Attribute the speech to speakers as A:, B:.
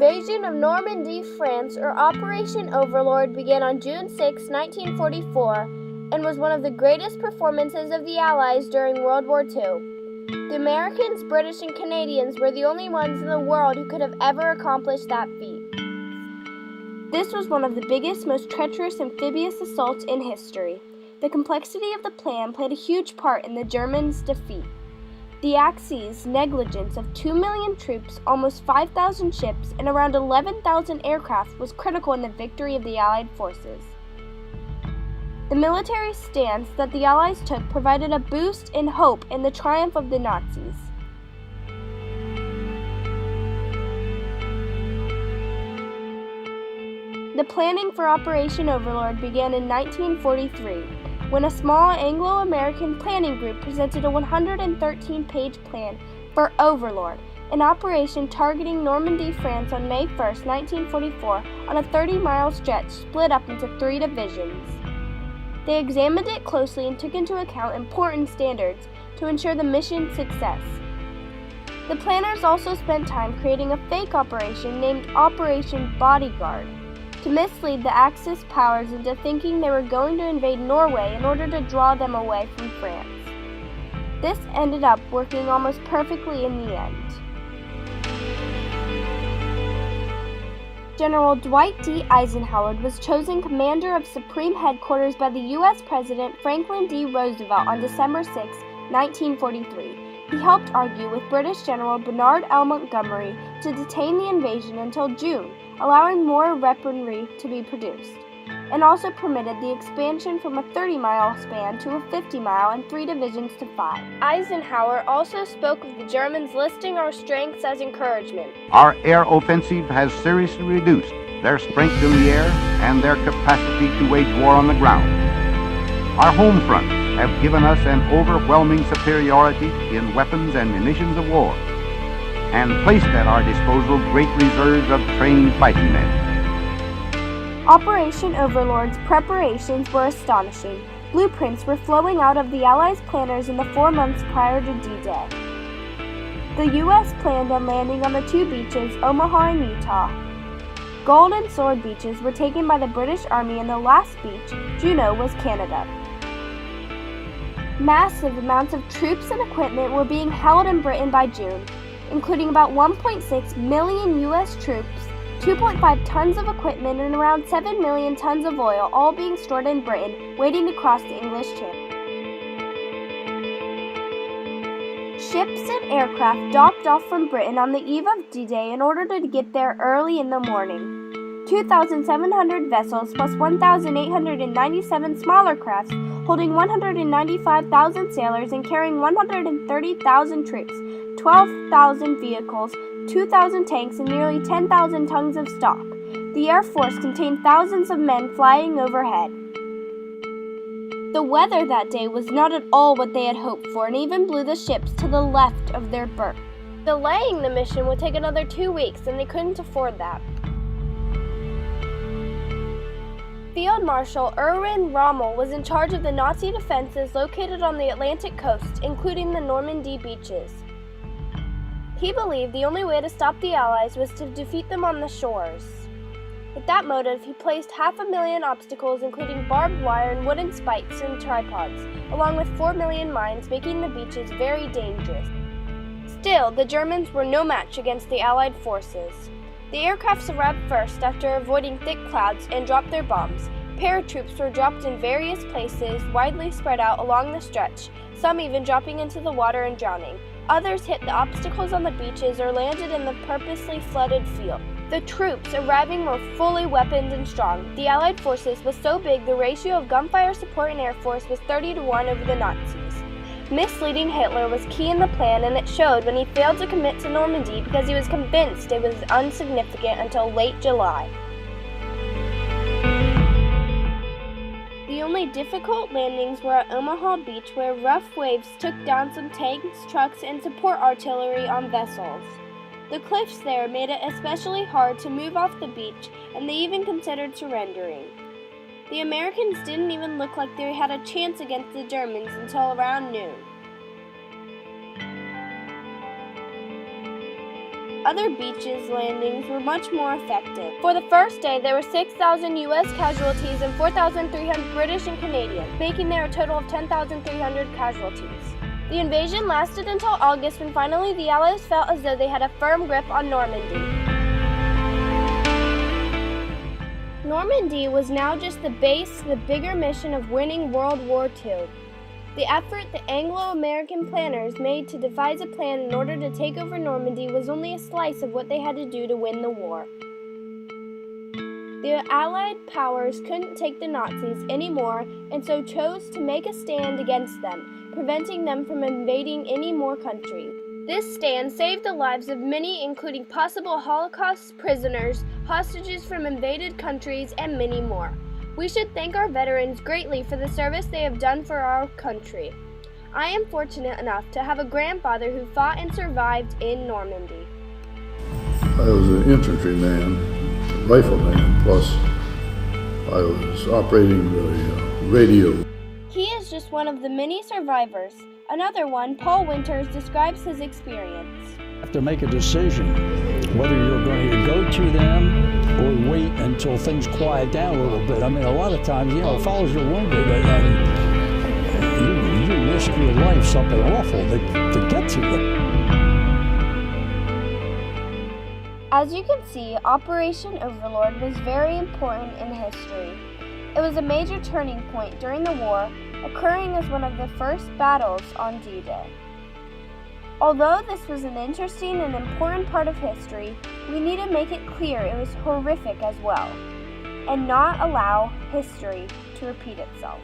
A: Invasion of Normandy, France, or Operation Overlord, began on June 6, 1944, and was one of the greatest performances of the Allies during World War II. The Americans, British, and Canadians were the only ones in the world who could have ever accomplished that feat. This was one of the biggest, most treacherous amphibious assaults in history. The complexity of the plan played a huge part in the Germans' defeat. The Axis negligence of 2 million troops, almost 5,000 ships, and around 11,000 aircraft was critical in the victory of the Allied forces. The military stance that the Allies took provided a boost in hope in the triumph of the Nazis. The planning for Operation Overlord began in 1943. When a small Anglo-American planning group presented a 113-page plan for Overlord, an operation targeting Normandy, France on May 1, 1944, on a 30-mile stretch split up into 3 divisions. They examined it closely and took into account important standards to ensure the mission's success. The planners also spent time creating a fake operation named Operation Bodyguard, to mislead the Axis powers into thinking they were going to invade Norway in order to draw them away from France. This ended up working almost perfectly in the end. General Dwight D. Eisenhower was chosen commander of Supreme Headquarters by the U.S. President Franklin D. Roosevelt on December 6, 1943. He helped argue with British General Bernard L. Montgomery to detain the invasion until June, allowing more weaponry to be produced, and also permitted the expansion from a 30-mile span to a 50-mile and 3 divisions to 5. Eisenhower also spoke of the Germans listing our strengths as encouragement.
B: Our air offensive has seriously reduced their strength in the air and their capacity to wage war on the ground. Our home fronts have given us an overwhelming superiority in weapons and munitions of war, and placed at our disposal great reserves of trained fighting men.
A: Operation Overlord's preparations were astonishing. Blueprints were flowing out of the Allies' planners in the 4 months prior to D-Day. The U.S. planned on landing on the 2 beaches, Omaha and Utah. Gold and Sword beaches were taken by the British Army, and the last beach, Juno, was Canada. Massive amounts of troops and equipment were being held in Britain by June, including about 1.6 million U.S. troops, 2.5 tons of equipment, and around 7 million tons of oil, all being stored in Britain, waiting to cross the English Channel. Ships and aircraft docked off from Britain on the eve of D-Day in order to get there early in the morning. 2,700 vessels plus 1,897 smaller crafts holding 195,000 sailors and carrying 130,000 troops, 12,000 vehicles, 2,000 tanks, and nearly 10,000 tons of stock. The Air Force contained thousands of men flying overhead. The weather that day was not at all what they had hoped for, and even blew the ships to the left of their berth. Delaying the mission would take another 2 weeks, and they couldn't afford that. Field Marshal Erwin Rommel was in charge of the Nazi defenses located on the Atlantic coast, including the Normandy beaches. He believed the only way to stop the Allies was to defeat them on the shores. With that motive, he placed 500,000 obstacles, including barbed wire and wooden spikes and tripods, along with 4 million mines, making the beaches very dangerous. Still, the Germans were no match against the Allied forces. The aircrafts arrived first after avoiding thick clouds and dropped their bombs. Paratroops were dropped in various places, widely spread out along the stretch, some even dropping into the water and drowning. Others hit the obstacles on the beaches or landed in the purposely flooded field. The troops arriving were fully weaponed and strong. The Allied forces was so big the ratio of gunfire support and air force was 30-1 over the Nazis. Misleading Hitler was key in the plan, and it showed when he failed to commit to Normandy because he was convinced it was insignificant until late July. The only difficult landings were at Omaha Beach, where rough waves took down some tanks, trucks, and support artillery on vessels. The cliffs there made it especially hard to move off the beach, and they even considered surrendering. The Americans didn't even look like they had a chance against the Germans until around noon. other beaches landings were much more effective. For the first day, there were 6,000 U.S. casualties and 4,300 British and Canadian, making there a total of 10,300 casualties. The invasion lasted until August, when finally the Allies felt as though they had a firm grip on Normandy. Normandy was now just the base to the bigger mission of winning World War II. The effort the Anglo-American planners made to devise a plan in order to take over Normandy was only a slice of what they had to do to win the war. The Allied powers couldn't take the Nazis anymore and so chose to make a stand against them, preventing them from invading any more countries. This stand saved the lives of many, including possible Holocaust prisoners, hostages from invaded countries, and many more. We should thank our veterans greatly for the service they have done for our country. I am fortunate enough to have a grandfather who fought and survived in Normandy.
C: I was an infantryman, rifleman, plus I was operating the radio.
A: He is just one of the many survivors. Another one, Paul Winters, describes his experience.
D: You have to make a decision whether you're going to go to them or wait until things quiet down a little bit. I mean, a lot of times, fellows are wounded and you risk your life, something awful, to get to them.
A: As you can see, Operation Overlord was very important in history. It was a major turning point during the war, occurring as one of the first battles on D-Day. Although this was an interesting and important part of history, we need to make it clear it was horrific as well, and not allow history to repeat itself.